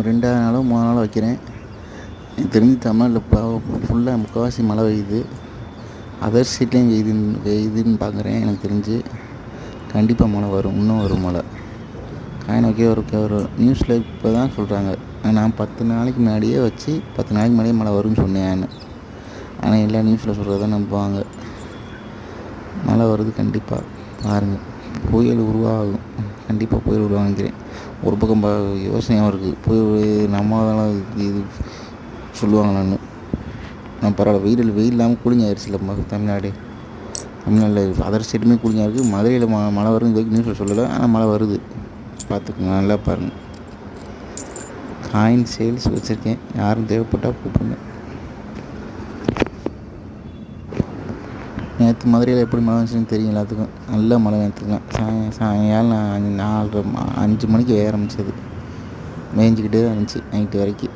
ரெண்டாவது நாளோ 3 நாளோ வைக்கிறேன். எனக்கு தெரிஞ்சு தமிழ்நாட்டில் இப்போ ஃபுல்லாக முக்கால்வாசி மழை பெய்யுது. அதர் ஸ்டேட்லேயும் பெய்யுதுன்னு பார்க்குறேன். எனக்கு தெரிஞ்சு கண்டிப்பாக மழை வரும், இன்னும் வரும் மழை. காயின் வைக்க ஒரு நியூஸில் இப்போ தான் சொல்கிறாங்க. நான் 10 நாளைக்கு முன்னாடியே வச்சு 10 நாளைக்கு முன்னாடியே மழை வரும்னு சொன்னேன். ஆனால் எல்லா நியூஸில் சொல்கிறத நம்புவாங்க. மழை வருது கண்டிப்பாக, பாருங்கள். புயல் உருவாகும், கண்டிப்பாக புயல் உருவாகிறேன். ஒரு பக்கம் யோசனையாக இருக்குது, புயல் நம்ம தான் இது சொல்லுவாங்களான்னு. நான் பரவாயில்ல, வெயில் இல்லாமல் கூலிங் ஆயிடுச்சு இல்லை தமிழ்நாட்டில் அதர் ஸ்டேட்டுமே கூலிங்காக இருக்குது. மதுரையில் மழை வரும்னு இது வரைக்கும் நியூஸில் சொல்லலை, ஆனால் மழை வருது. பார்த்துக்குங்க, நல்லா பாருங்கள். காயின் சேல்ஸ் வச்சுருக்கேன், யாரும் தேவைப்பட்டால் கூப்பிடுங்க. நேற்று மதுரையில் எப்படி மழை வந்துச்சுன்னு தெரியும் எல்லாத்துக்கும். நல்ல மழை நேற்றுக்கலாம். சாயங்காலம் 5 மணிக்கு ஆரம்பிச்சது, மேய்ஞ்சிக்கிட்டே தான் இருந்துச்சு நைட்டு வரைக்கும்.